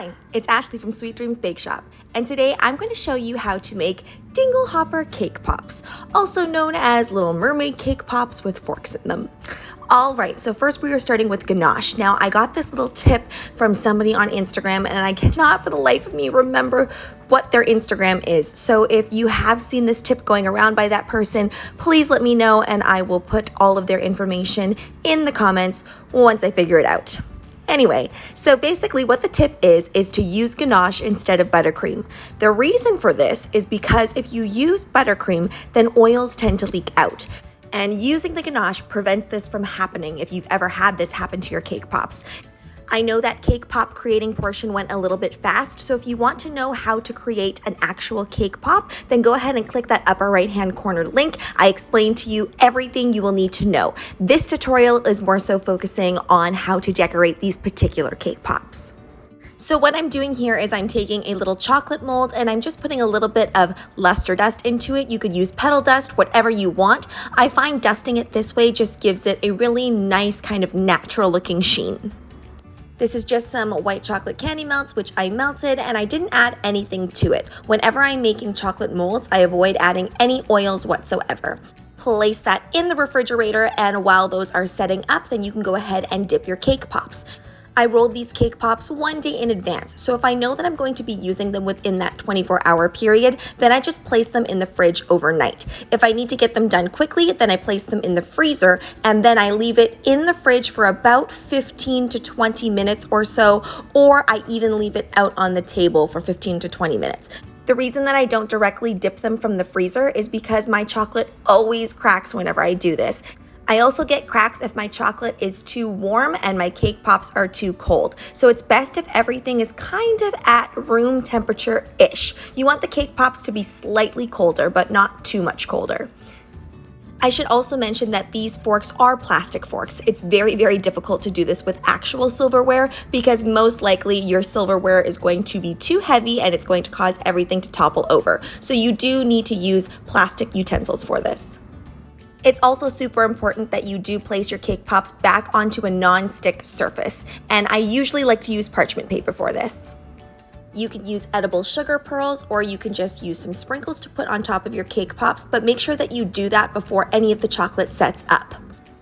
Hi, it's Ashleigh from Sweet Dreams Bake Shop, and today I'm going to show you how to make Dinglehopper cake pops, also known as Little Mermaid cake pops with forks in them. Alright, so first we are starting with ganache. Now I got this little tip from somebody on Instagram and I cannot for the life of me remember what their Instagram is. So if you have seen this tip going around by that person, please let me know and I will put all of their information in the comments once I figure it out. Anyway, so basically what the tip is to use ganache instead of buttercream. The reason for this is because if you use buttercream, then oils tend to leak out. And using the ganache prevents this from happening if you've ever had this happen to your cake pops. I know that cake pop creating portion went a little bit fast, so if you want to know how to create an actual cake pop, then go ahead and click that upper right hand corner link. I explained to you everything you will need to know. This tutorial is more so focusing on how to decorate these particular cake pops. So what I'm doing here is I'm taking a little chocolate mold and I'm just putting a little bit of luster dust into it. You could use petal dust, whatever you want. I find dusting it this way just gives it a really nice kind of natural looking sheen. This is just some white chocolate candy melts, which I melted, and I didn't add anything to it. Whenever I'm making chocolate molds, I avoid adding any oils whatsoever. Place that in the refrigerator, and while those are setting up, then you can go ahead and dip your cake pops. I rolled these cake pops one day in advance, so if I know that I'm going to be using them within that 24-hour period, then I just place them in the fridge overnight. If I need to get them done quickly, then I place them in the freezer, and then I leave it in the fridge for about 15 to 20 minutes or so, or I even leave it out on the table for 15 to 20 minutes. The reason that I don't directly dip them from the freezer is because my chocolate always cracks whenever I do this. I also get cracks if my chocolate is too warm and my cake pops are too cold. So it's best if everything is kind of at room temperature-ish. You want the cake pops to be slightly colder, but not too much colder. I should also mention that these forks are plastic forks. It's very, very difficult to do this with actual silverware because most likely your silverware is going to be too heavy and it's going to cause everything to topple over. So you do need to use plastic utensils for this. It's also super important that you do place your cake pops back onto a non-stick surface, and I usually like to use parchment paper for this. You can use edible sugar pearls or you can just use some sprinkles to put on top of your cake pops, but make sure that you do that before any of the chocolate sets up.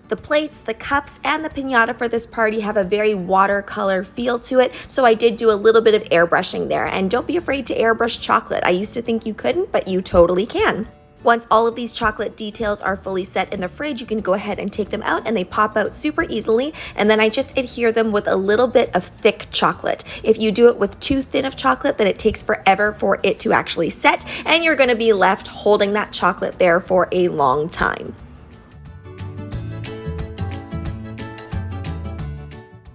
The plates, the cups, and the piñata for this party have a very watercolor feel to it, so I did do a little bit of airbrushing there, and don't be afraid to airbrush chocolate. I used to think you couldn't, but you totally can. Once all of these chocolate details are fully set in the fridge, you can go ahead and take them out and they pop out super easily. And then I just adhere them with a little bit of thick chocolate. If you do it with too thin of chocolate, then it takes forever for it to actually set and you're gonna be left holding that chocolate there for a long time.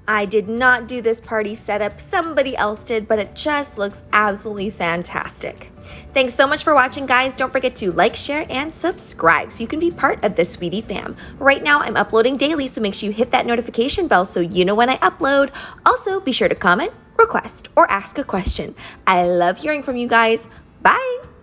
I did not do this party setup, somebody else did, but it just looks absolutely fantastic. Thanks so much for watching, guys. Don't forget to like, share, and subscribe so you can be part of the Sweetie fam. Right now, I'm uploading daily, so make sure you hit that notification bell so you know when I upload. Also, be sure to comment, request, or ask a question. I love hearing from you guys. Bye!